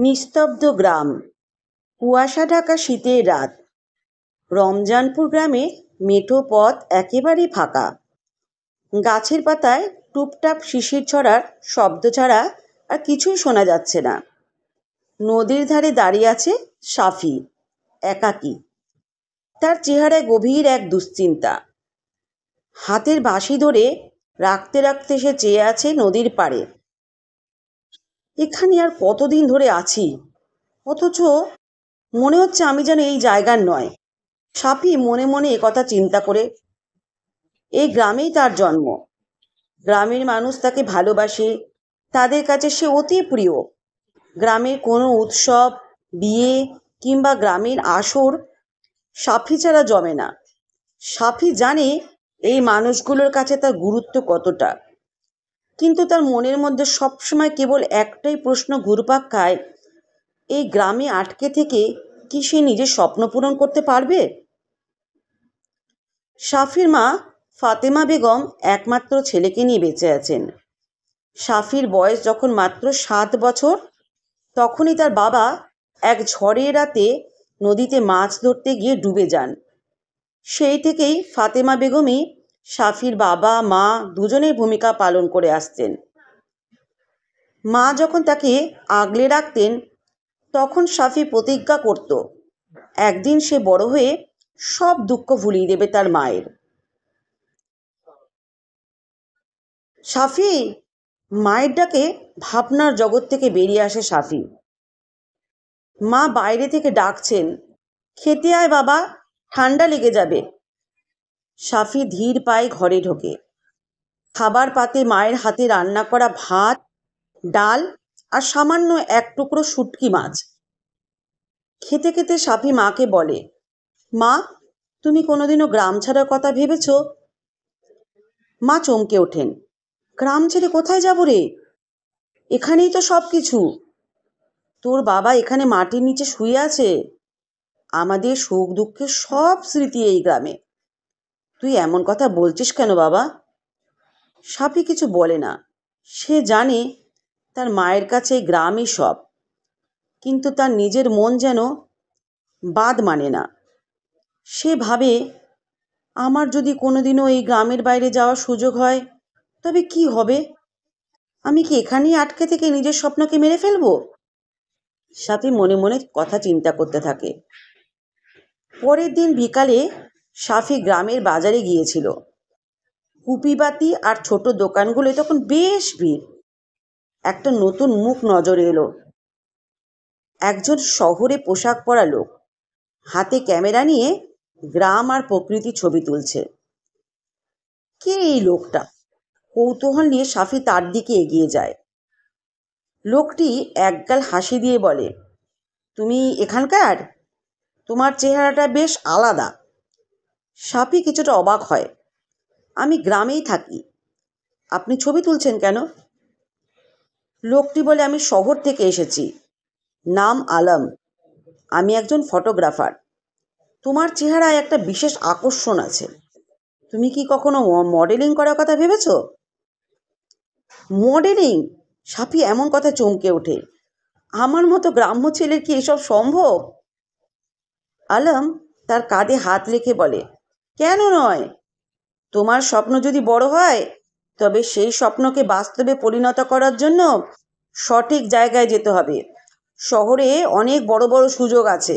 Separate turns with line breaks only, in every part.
নিস্তব্ধ গ্রাম, কুয়াশা ঢাকা শীতের রাত। রমজানপুর গ্রামে মেঠো পথ একেবারে ফাঁকা। গাছের পাতায় টুপটাপ শিশির ঝরার শব্দ ছাড়া আর কিছুই শোনা যাচ্ছে না। নদীর ধারে দাঁড়িয়ে আছে সাফি, একাকী। তার চেহারায় গভীর এক দুশ্চিন্তা। হাতের বাঁশি ধরে রাখতে রাখতে সে চেয়ে আছে নদীর পাড়ে। এখানে আর কতদিন ধরে আছি, অথচ মনে হচ্ছে আমি যেন এই জায়গার নয়। সাফি মনে মনে একথা চিন্তা করে। এই গ্রামেই তার জন্ম, গ্রামের মানুষ তাকে ভালোবাসে, তাদের কাছে সে অতি প্রিয়। গ্রামের কোনো উৎসব, বিয়ে কিংবা গ্রামের আসর সাফি ছাড়া জমে না। সাফি জানে এই মানুষগুলোর কাছে তার গুরুত্ব কতটা, কিন্তু তার মনের মধ্যে সবসময় কেবল একটাই প্রশ্ন ঘুরপাক খায়, এই গ্রামে আটকে থেকে কি সে নিজের স্বপ্ন পূরণ করতে পারবে? সাফির মা ফাতেমা বেগম একমাত্র ছেলেকে নিয়ে বেঁচে আছেন। সাফির বয়স যখন মাত্র 7 বছর, তখনই তার বাবা এক ঝড়ের রাতে নদীতে মাছ ধরতে গিয়ে ডুবে যান। সেই থেকেই ফাতেমা বেগমই সাফির বাবা মা দুজনের ভূমিকা পালন করে আসছেন। মা যখন তাকে আগলে রাখতেন, তখন সাফি প্রতিজ্ঞা করত একদিন সে বড় হয়ে সব দুঃখ ভুলিয়ে দেবে তার মায়ের। সাফি, মায়ের ডাকে ভাবনার জগৎ থেকে বেরিয়ে আসে সাফি। মা বাইরে থেকে ডাকছেন, খেতে আয় বাবা, ঠান্ডা লেগে যাবে। সাফি ধীর পায়ে ঘরে ঢোকে। খাবার পাতে মায়ের হাতে রান্না করা ভাত, ডাল আর সামান্য এক টুকরো শুটকি মাছ। খেতে খেতে সাফি মাকে বলে, মা, তুমি কোনোদিনও গ্রাম ছাড়ার কথা ভেবেছ? মা চমকে ওঠেন, গ্রাম ছেড়ে কোথায় যাব রে? এখানেই তো সব কিছু। তোর বাবা এখানে মাটির নিচে শুয়ে আছে। আমাদের সুখ দুঃখের সব স্মৃতি এই গ্রামে। তুই এমন কথা বলছিস কেন বাবা? সাফি কিছু বলে না। সে জানে তার মায়ের কাছে এই গ্রামই সব, কিন্তু তার নিজের মন যেন বাদ মানে না। সে ভাবে, আমার যদি কোনোদিনও এই গ্রামের বাইরে যাওয়ার সুযোগ হয়, তবে কি হবে? আমি কি এখানেই আটকে থেকে নিজের স্বপ্নকে মেরে ফেলবো? সাথী মনে মনে কথা চিন্তা করতে থাকে। পরের দিন বিকালে সাফি গ্রামের বাজারে গিয়েছিল। কুপিবাতি আর ছোট দোকানগুলো তখন বেশ ভিড়। একটা নতুন মুখ নজরে এলো। একজন শহরে পোশাক পরা লোক, হাতে ক্যামেরা নিয়ে গ্রাম আর প্রকৃতি ছবি তুলছে। কে এই লোকটা? কৌতূহল নিয়ে সাফি তার দিকে এগিয়ে যায়। লোকটি একগাল হাসি দিয়ে বলে, তুমি এখানকার? তোমার চেহারাটা বেশ আলাদা। সাফি কিছুটা অবাক হয়। আমি গ্রামেই থাকি, আপনি ছবি তুলছেন কেন? লোকটি বলে, আমি শহর থেকে এসেছি, নাম আলম, আমি একজন ফটোগ্রাফার। তোমার চেহারায় একটা বিশেষ আকর্ষণ আছে। তুমি কি কখনো মডেলিং করার কথা ভেবেছ? মডেলিং? সাফি এমন কথা চমকে ওঠে। আমার মতো গ্রাম্য ছেলের কি এসব সম্ভব? আলম তার কাঁধে হাত রেখে বলে, কেন নয়? তোমার স্বপ্ন যদি বড় হয়, তবে সেই স্বপ্নকে বাস্তবে পরিণত করার জন্য সঠিক জায়গায় যেতে হবে। শহরে অনেক বড় বড় সুযোগ আছে।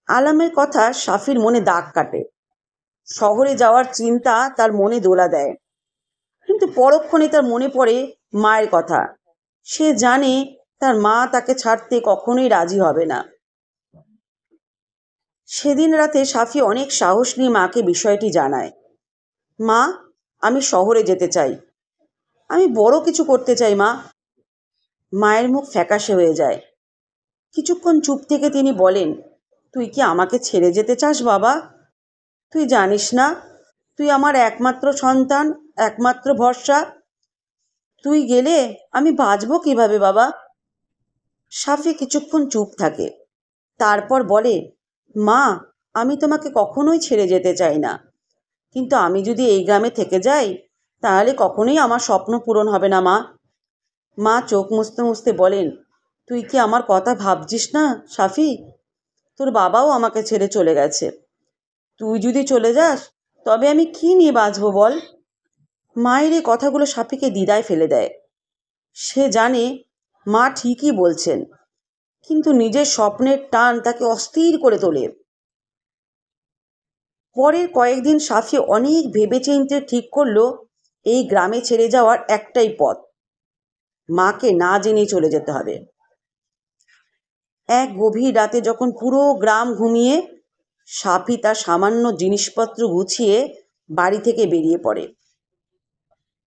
আলমের কথা সাফির মনে দাগ কাটে। শহরে যাওয়ার চিন্তা তার মনে দোলা দেয়, কিন্তু পরক্ষণে তার মনে পড়ে মায়ের কথা। সে জানে তার মা তাকে ছাড়তে কখনোই রাজি হবে না। সেদিন রাতে সাফি অনেক সাহস নিয়ে মাকে বিষয়টি জানায়। মা, আমি শহরে যেতে চাই, আমি বড় কিছু করতে চাই মা। মায়ের মুখ ফ্যাকাশে হয়ে যায়। কিছুক্ষণ চুপ থেকে তিনি বলেন, তুই কি আমাকে ছেড়ে যেতে চাস বাবা? তুই জানিস না, তুই আমার একমাত্র সন্তান, একমাত্র ভরসা। তুই গেলে আমি বাঁচব কিভাবে বাবা? সাফি কিছুক্ষণ চুপ থাকে, তারপর বলে, মা, আমি তোমাকে কখনোই ছেড়ে যেতে চাই না, কিন্তু আমি যদি এই গ্রামে থেকে যাই, তাহলে কখনোই আমার স্বপ্ন পূরণ হবে না মা। মা চোখ মুছতে মুছতে বলেন, তুই কি আমার কথা ভাবছিস না সাফি? তোর বাবাও আমাকে ছেড়ে চলে গেছে। তুই যদি চলে যাস তবে আমি কি নিয়ে বাঁচবো বল? মায়ের এই কথাগুলো সাফিকে দ্বিধায় ফেলে দেয়। সে জানে মা ঠিকই বলছেন, কিন্তু নিজের স্বপ্নের টান তাকে অস্থির করে তোলে। পরের কয়েকদিন সাফি অনেক ভেবেচিন্তে ঠিক করলো এই গ্রামে ছেড়ে যাওয়ার একটাই পথ, মাকে না জেনে চলে যেতে হবে। এক গভীর রাতে যখন পুরো গ্রাম ঘুমিয়ে, সাফি তার সামান্য জিনিসপত্র গুছিয়ে বাড়ি থেকে বেরিয়ে পড়ে।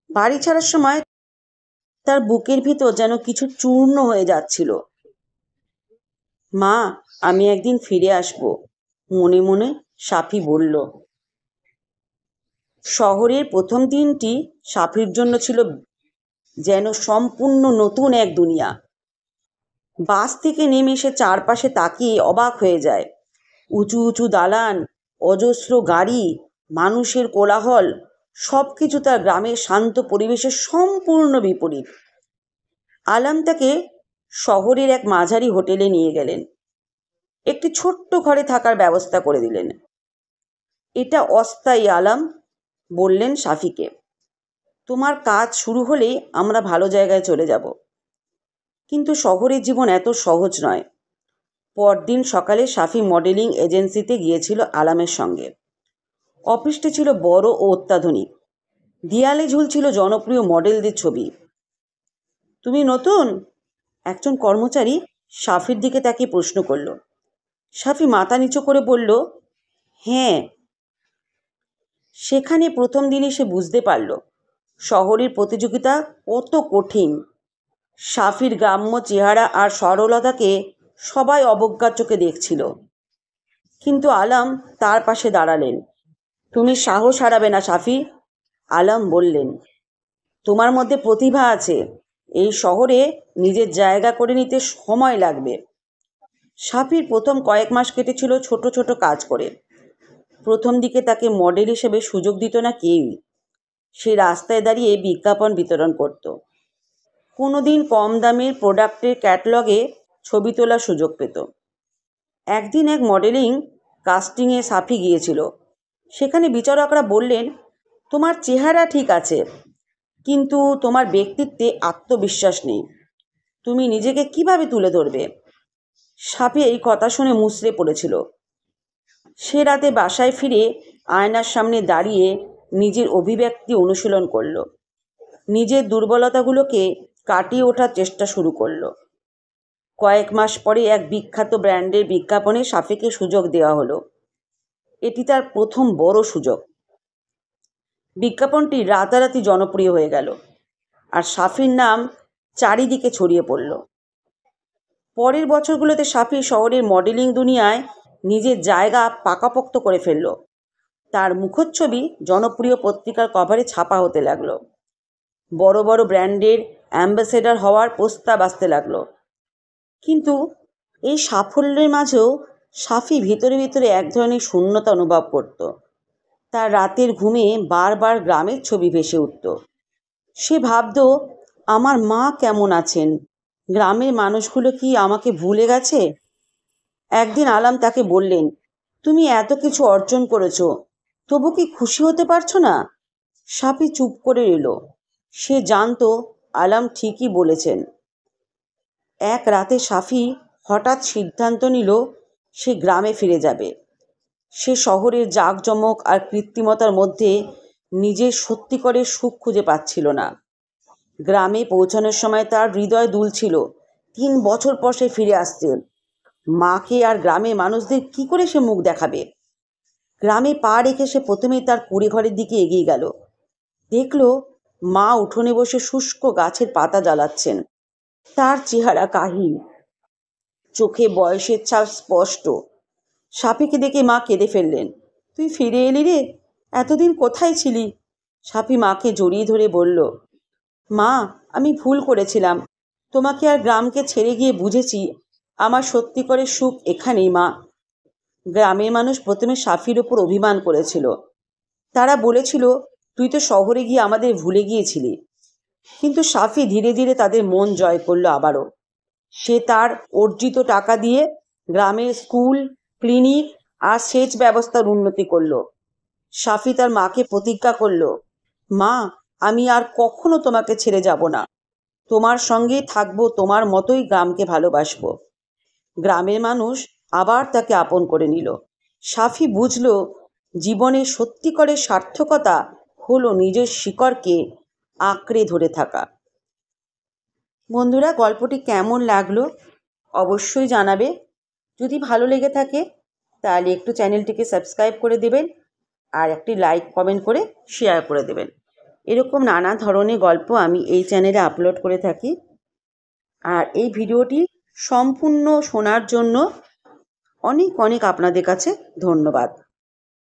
বাড়ি ছাড়ার সময় তার বুকের ভিতর যেন কিছু চূর্ণ হয়ে যাচ্ছিল। মা, আমি একদিন ফিরে আসব, মনে মনে সাফি বলল। শহরের প্রথম দিনটি সাফির জন্য ছিল যেন সম্পূর্ণ নতুন এক দুনিয়া। বাস থেকে নেমে সে চারপাশে তাকিয়ে অবাক হয়ে যায়। উঁচু উঁচু দালান, অজস্র গাড়ি, মানুষের কোলাহল, সব কিছু তার গ্রামের শান্ত পরিবেশের সম্পূর্ণ বিপরীত। আলাম তাকে শহরের এক মাঝারি হোটেলে নিয়ে গেলেন। একটি ছোট্ট ঘরে থাকার ব্যবস্থা করে দিলেন। এটা অস্থায়ী আলাম, বললেন সাফিকে। তোমার কাজ শুরু হলেই আমরা ভালো জায়গায় চলে যাব। কিন্তু শহরের জীবন এত সহজ নয়। পরদিন সকালে সাফি মডেলিং এজেন্সিতে গিয়েছিল আলামের সঙ্গে। অফিসটি ছিল বড় ও অত্যাধুনিক। দেয়ালে ঝুলছিল জনপ্রিয় মডেলদের ছবি। তুমি নতুন? একজন কর্মচারী সাফির দিকে তাকিয়ে প্রশ্ন করল। সাফি মাথা নিচু করে বলল, হ্যাঁ। সেখানে প্রথম দিনে সে বুঝতে পারল শহরের প্রতিযোগিতা কত কঠিন। সাফির গ্রাম্য চেহারা আর সরলতাকে সবাই অবজ্ঞার চোখে দেখছিল। কিন্তু আলাম তার পাশে দাঁড়ালেন। তুমি সাহস হারাবে না সাফি, আলাম বললেন। তোমার মধ্যে প্রতিভা আছে, এই শহরে নিজের জায়গা করে নিতে সময় লাগবে। সাফির প্রথম কয়েক মাস কেটেছিল ছোট ছোট কাজ করে। প্রথম দিকে তাকে মডেল হিসেবে সুযোগ দিত না কেউই। সে রাস্তায় দাঁড়িয়ে বিজ্ঞাপন বিতরণ করত। কোনো দিন কম দামের প্রোডাক্টের ক্যাটালগে ছবি তোলার সুযোগ পেত। একদিন এক মডেলিং কাস্টিংয়ে সাফি গিয়েছিল। সেখানে বিচারকরা বললেন, তোমার চেহারা ঠিক আছে, কিন্তু তোমার ব্যক্তিত্বে আত্মবিশ্বাস নেই। তুমি নিজেকে কিভাবে তুলে ধরবে? সাফি এই কথা শুনে মুচড়ে পড়েছিল। সে রাতে বাসায় ফিরে আয়নার সামনে দাঁড়িয়ে নিজের অভিব্যক্তি অনুশীলন করল। নিজের দুর্বলতাগুলোকে কাটিয়ে ওঠার চেষ্টা শুরু করল। কয়েক মাস পরে এক বিখ্যাত ব্র্যান্ডের বিজ্ঞাপনে সাফিকে সুযোগ দেওয়া হলো। এটি তার প্রথম বড় সুযোগ। বিজ্ঞাপনটি রাতারাতি জনপ্রিয় হয়ে গেল, আর সাফির নাম চারিদিকে ছড়িয়ে পড়ল। পরের বছরগুলোতে সাফি শহরের মডেলিং দুনিয়ায় নিজের জায়গা পাকাপোক্ত করে ফেলল। তার মুখচ্ছবি জনপ্রিয় পত্রিকার কভারে ছাপা হতে লাগলো। বড় বড় ব্র্যান্ডের অ্যাম্বাসেডর হওয়ার প্রস্তাব আসতে লাগলো। কিন্তু এই সাফল্যের মাঝেও সাফি ভিতরে ভিতরে এক ধরনের শূন্যতা অনুভব করত। তার রাতের ঘুমে বারবার গ্রামের ছবি ভেসে উঠত। সে ভাবত, আমার মা কেমন আছেন? গ্রামের মানুষগুলো কি আমাকে ভুলে গেছে? একদিন আলাম তাকে বললেন, তুমি এত কিছু অর্জন করেছো, তবু কি খুশি হতে পারছো না? সাফি চুপ করে রইল। সে জানতো আলাম ঠিকই বলেছেন। এক রাতে সাফি হঠাৎ সিদ্ধান্ত নিল সে গ্রামে ফিরে যাবে। সে শহরের জাঁকজমক আর কৃত্রিমতার মধ্যে নিজের সত্যিকারের সুখ খুঁজে পাচ্ছিল না। গ্রামে পৌঁছানোর সময় তার হৃদয় দুলছিল। 3 বছর পর সে ফিরে আসছে। মাকে আর গ্রামের মানুষদের কি করে সে মুখ দেখাবে? গ্রামে পা রেখে সে প্রথমেই তার কুঁড়েঘরের দিকে এগিয়ে গেল। দেখল মা উঠোনে বসে শুষ্ক গাছের পাতা জ্বালাচ্ছেন। তার চেহারা কাহিল, চোখে বয়সের ছাপ স্পষ্ট। সাফিকে দেখে মা কেঁদে ফেললেন। তুই ফিরে এলি রে, এতদিন কোথায় ছিলি? সাফি মাকে জড়িয়ে ধরে বলল, মা, আমি ভুল করেছিলাম। তোমাকে আর গ্রামকে ছেড়ে গিয়ে বুঝেছি আমার সত্যিকারের সুখ এখানেই মা। গ্রামের মানুষ প্রথমে সাফির ওপর অভিমান করেছিল। তারা বলেছিল, তুই তো শহরে গিয়ে আমাদের ভুলে গিয়েছিলি। কিন্তু সাফি ধীরে ধীরে তাদের মন জয় করলো আবারও। সে তার অর্জিত টাকা দিয়ে গ্রামের স্কুল, ক্লিনিক আর সেচ ব্যবস্থার উন্নতি করলো। সাফি তার মাকে প্রতিজ্ঞা করলো, মা, আমি আর কখনো তোমাকে ছেড়ে যাব না, তোমার সঙ্গেই থাকবো, তোমার মতোই গ্রামকে ভালোবাসবো। গ্রামের মানুষ আবার তাকে আপন করে নিল। সাফি বুঝল, জীবনের সত্যিকারের সার্থকতা হলো নিজের শিকড়কে আঁকড়ে ধরে থাকা। বন্ধুরা, গল্পটি কেমন লাগলো অবশ্যই জানাবে। যদি ভালো লেগে থাকে তাহলে একটু চ্যানেলটিকে সাবস্ক্রাইব করে দেবেন আর একটি লাইক কমেন্ট করে শেয়ার করে দেবেন। এরকম নানা ধরনের গল্প আমি এই চ্যানেলে আপলোড করে থাকি। আর এই ভিডিওটি সম্পূর্ণ শোনার জন্য অনেক অনেক আপনাদের কাছে ধন্যবাদ।